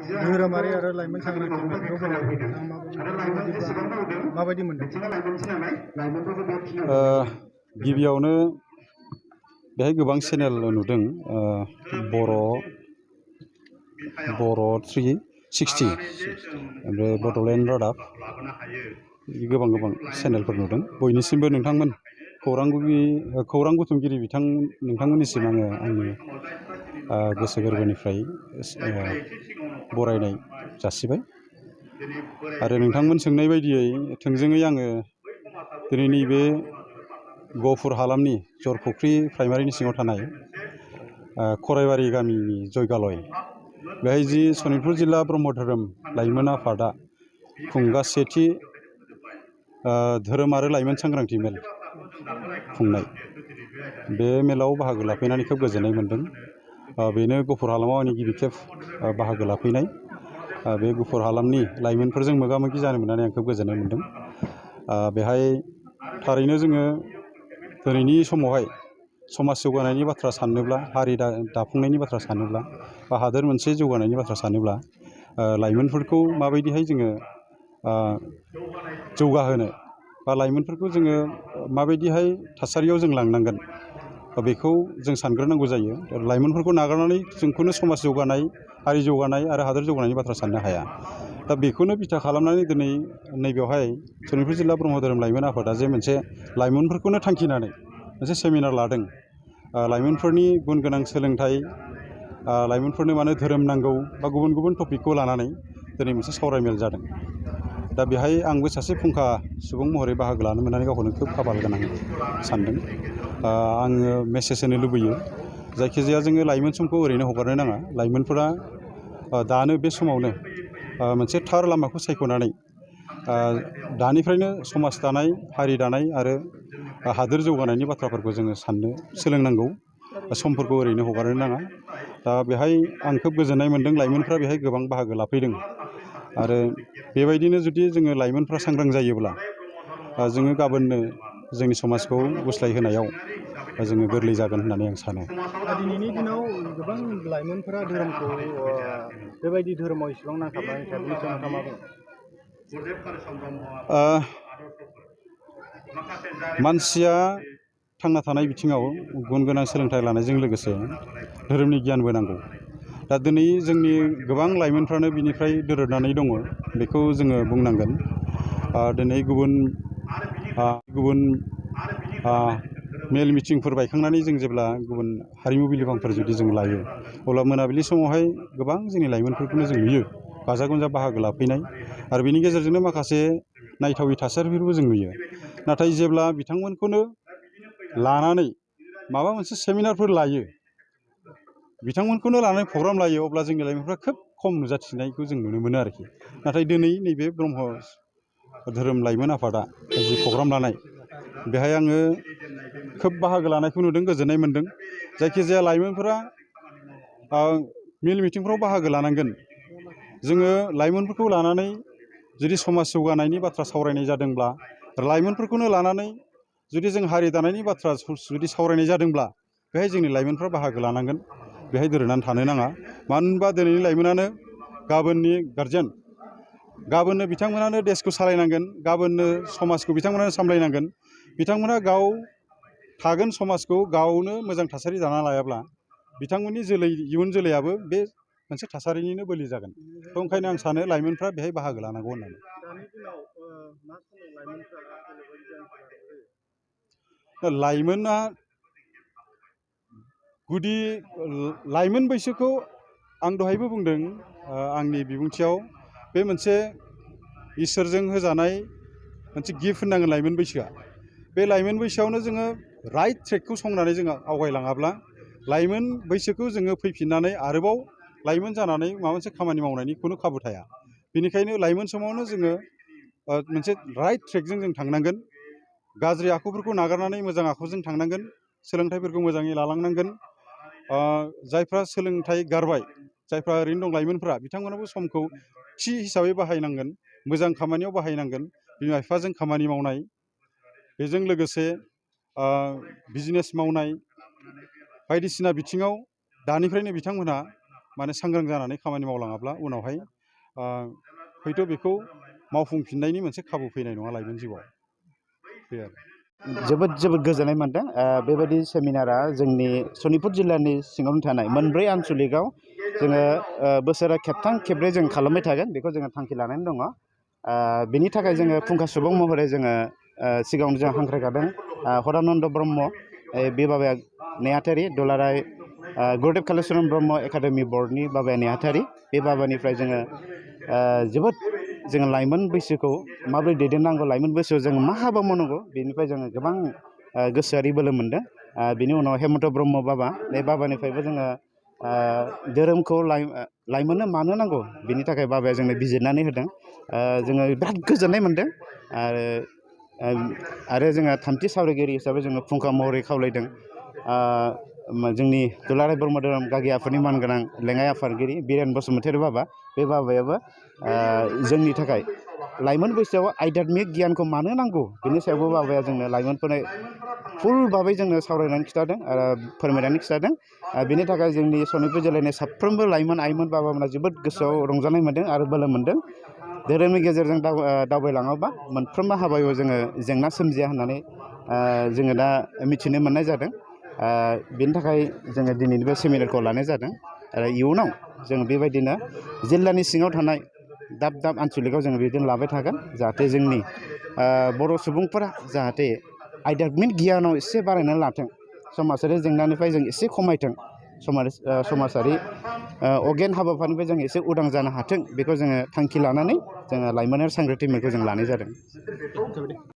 धोरोमारि आरो लाइमोन सांग्रांथि मेलखौ होनानै माबायदि मोनदों? गिबियावनो बेहाय गोबां चेनेल नुदों। बर' 360 ओमफ्राय बड'लेण्ड रादाब गोबां चेनेलफोर नुदों। बयनिसिमबो नोंथांमोन खौरां बुथुमगिरि नोंथांमोननिसिम आङो आंनि गोसो गोरबोनिफ्राय बरायनाय जासिबाय। आरो नोंथांमोन सोंनाय बायदियै थोंजोङै आङो दिनै नैबे गहपुर हालामनि जरफुख्रि प्राइमारिनि सिङाव थानाय खराइबारि गामिनि जयगालय बेहाय जि सनितपुर जिल्ला ब्रह्म धोरोम लाइमोन आफादा खुंगासेथि धोरोम आरो लाइमोन सांग्रांथि मेल खुंनाय बे मेलाव बाहागो लाफैनानै खोब गोजोननाय मोन्दों। बेनो गहपुर हालामाव आंनि गिबि खेब बाहागो लाफैनाय। बे गहपुर हालामनि लाइमोनफोरजों मोगा मोगि जानो मोननानै आं खोब गोजोननाय मोन्दों। बेहाय थारैनो जोङो दिनैनि समावहाय समाज जौगानायनि बाथ्रा सानोब्ला, हारि दाफुंनायनि बाथ्रा सानोब्ला, बा हादोर मोनसे जौगानायनि बाथ्रा सानोब्ला लाइमोनफोरखौ माबायदिहाय जोङो जौगाहोनो बा लाइमोनफोरखौ जोङो माबायदिहाय थासारियाव जों लांनांगोन बेखौ जों सानग्रोनांगौ जायो। लाइमोनफोरखौ नागारनानै जोंखौनो समाज जौगानाय, हारि जौगानाय आरो हादोर जौगानायनि बाथ्रा साननो हाया। दा बेखौनो बिथा खालामनानै दिनै नैबेवहाय सनितपुर जिल्ला ब्रह्म धोरोम लाइमोन आफादा जे मोनसे लाइमोनफोरखौनो थांखिनानै मोनसे सेमिनार लादों। लाइमोनफोरनि गुन गोनां सोलोंथाइ, लाइमोनफोरनो मानो धोरोम नांगौ बा गुबुन गुबुन टपिकखौ लानानै दिनै मोनसे सावरायमेल जादों। दा बेहाय आंबो सासे फुंखा सुबुं महरै बाहागो लानो मोननानै गावखौनो खोब खाफाल गोनां सानदों। आङो मेसेज होनो लुबैयो, जायखिजाया जोङो लाइमोन समखौ ओरैनो हगारनो नाङा। लाइमोनफोरा दानो बे समावनो मोनसे थार लामाखौ सायख'नानै दानिफ्रायनो समाज दानाय, हारि दानाय आरो हादोर जौगानायनि बाथ्राफोरखौ जोङो साननो सोलोंनांगौ। समफोरखौ ओरैनो हगारनो नाङा। दा बेहाय आं खोब गोजोननाय मोन्दों, लाइमोनफ्रा बेहाय गोबां बाहागो लाफैदों। आरो बेबायदिनो जुदि जोङो लाइमोनफ्रा सांग्रां जायोब्ला जोङो गाबोननो जोंनि समाजखौ गुस्लायहोनायाव जोङो गोरलै जागोन होननानै आं सानो। दिनैनि दिनाव गोबां लाइमोनफोरा धोरोमखौ बेबायदि धोरोमाव इसेबां नांथाबनानै थाया, बेनि सायाव नोंथाङा मा बुङो? मानसिया थांना थानाय बिथिङाव गुन गोनां सोलोंथाइ लानायजों लोगोसे धोरोमनि गियानबो नांगौ। दा दिनै जोंनि गोबां लाइमोनफ्रानो बिनिफ्राय दोरोदनानै दङ, बेखौ जोङो बुंनांगोन। दिनै गुबुन मेल मिटिंफोर बायखांनानै जों जेब्ला गुबुन हारिमु बिलिफांफोर जुदि जों लायो, अब्ला मोनाबिलि समावहाय गोबां जोंनि लाइमोनफोरखौनो जों नुयो गाजा गोमजा बाहागो लाफैनाय। आरो बेनि गेजेरजोंनो माखासे नायथावै थासारिफोरबो जों नुयो। नाथाय जेब्ला बिथांमोनखौनो लानानै माबा मोनसे सेमिनारफोर लायो, बिथांमोनखौनो लानानै प्रग्राम लायो, अब्ला जोंनि लाइमोनफ्रा खोब खम नुजाथिनायखौ जों नुनो मोनो आरोखि। नाथाय दिनै नैबे ब्रह्म धोरोम लाइमोन आफादा जि प्रग्राम लानाय, बेहाय आङो खोब बाहागो लानायखौ नुदों, गोजोननाय मोन्दों। जायखिजाया लाइमोनफोरा मेल मिटिंफ्राव बाहागो लानांगोन। जोङो लाइमोनफोरखौ लानानै जुदि समाज जौगानायनि बाथ्रा सावरायनाय जादोंब्ला, लाइमोनफोरखौनो लानानै जुदि जों हारि दानायनि बाथ्रा जुदि सावरायनाय जादोंब्ला, बेहाय जोंनि लाइमोनफ्रा बाहागो लानांगोन। बेहाय दोरोदनानै थानो नाङा। मानो होनबा दिनैनि लाइमोनानो गाबोननि गारजेन, गाबोननो बिथांमोनानो देशखौ सालायनांगोन, गाबोननो समाजखौ बिथांमोनानो सामलायनांगोन। बिथांमोना गाव थागोन समाजखौ गावनो मोजां थासारि दाना लायाब्ला बिथांमोननि इयुन जोलैयाबो बे मोनसे थासारिनिनो बोलि जागोन। ओंखायनो आं सानो लाइमोनफ्रा बेहाय बाहागो लानांगौ होननानै। लाइमोना गुदि लाइमोन बैसोखौ आं दहायबो बुंदों आंनि बिबुंथियाव, बे मोनसे इसोरजों होजानाय मोनसे गिफ्ट होननांगोन लाइमोन बैसोआ। बे लाइमोन बैसोआवनो जोङो राइट ट्रेकखौ संनानै जोङो आवगायलाङाब्ला लाइमोन बैसोखौ जोङो फैफिननानै आरोबाव लाइमोन जानानै माबा मोनसे खामानि मावनायनि खुनु खाबु थाया। बेनिखायनो लाइमोन समावनो जोङो मोनसे राइट ट्रेकजों जों थांनांगोन। गाज्रि आखुफोरखौ नागारनानै मोजां आखुजों थांनांगोन। सोलोंथाइफोरखौ मोजाङै लालांनांगोन। जायफ्रा सोलोंथाइ गारबाय, जायफ्रा ओरैनो दं लाइमोनफ्रा, बिथांमोनाबो समखौ थि हिसाबै बाहायनांगोन, मोजां खामानियाव बाहायनांगोन। बिमा बिफाजों खामानि मावनाय, बेजों लोगोसे बिजनेस मावनाय, बायदिसिना बिथिङाव दानिफ्रायनो बिथांमोनहा माने सांग्रां जानानै खामानि मावलाङाब्ला उनावहाय हयथ' बेखौ मावफुंफिननायनि मोनसे खाबु फैनाय नङा लाइमोन जिउआव बे आरो जोबोद गोजोननाय मोनदों बेबायदि सेमिनारा जोंनि सनितपुर जिल्लानि सिङावनो थानाय मोनब्रै आनसलिकआव जोङो बोसोराव खेबथाम खेबब्रै जों खालामबाय थागोन बेखौ जोङो थांखि लानानै दङ बेनि थाखाय जोङो फुंखा सुबुं महरै जोङो सिगाङावनो जों हांख्रायखादों हरानन्द ब्रह्म बे बाबाया नेहाथारि दुलाराय गुरुदेब कालिचरन ब्रह्म एकाडेमि बर्डनि बाबाया नेहाथारि बे बाबानिफ्राय जोङो जोबोद जोङो लाइमोन बैसोखौ माबोरै दैदेननांगौ लाइमोन बैसोआव जोङो मा हाबा मावनांगौ बेनिफ्राय जोङो गोबां गोसोआरि बोलो मोनदों बिनि उनाव हेमन्त ब्रह्म बाबा बे बाबानिफ्रायबो जोङो धोरोमखौ लाइमोननो मानो नांगौ बिनि थाखाय बाबाया जोंनो बिजिरनानै होदों जोङो बिराद गोजोननाय मोनदों आरो जोङो थामथि सावरायगिरि हिसाबै जोङो फुंखा महरै खावलायदों जोंनि दुलाराय ब्रह्म धोरोम गागि आफादनि मानगोनां लेङाइ आफादगिरि बिरेन बसुमतारी बाबा बे बाबायाबो जोंनि थाखाय लाइमोन बैसोआव आध्यात्मिक गियानखौ मानो नांगौ बिनि सायावबो बाबाया जोंनो लाइमोनफोरनो फुल भाबै जोंनो सावरायनानै खिथादों आरो फोरमायनानै खिथादों बिनि थाखाय जोंनि सनितपुर जिल्लानि साफ्रोमबो लाइमोन आइमोन बाबामोना जोबोद गोसोआव रंजानाय मोन्दों आरो बोलो मोन्दों धोरोमनि गेजेरजों दावबायलाङोबा मोनफ्रोमबो हाबायाव जोङो जेंना सोमजिया होननानै जोङो दा मिथिनो मोननाय जादों बेनि थाखाय जोङो दिनैनि बे सेमिनारखौ लानाय जादों आरो इयुनाव जों बेबायदिनो जिल्लानि सिङाव थानाय दाब दाब आनसलिकआव जोङो बिदिनो लाबाय थागोन जाहाथे जोंनि बर' सुबुंफोरा जाहाथे आध्यात्मिक गियानाव एसे बारायनानै लाथों समाजारि जेंनानिफ्राय जों एसे खमायथों समाजारि अगेन हाबाफारिनिफ्राय जों एसे उदां जानो हाथों बेखौ जोङो थांखि लानानै जोङो लाइमोनारि सांग्रांथि मेलखौ जों लानाय जादों।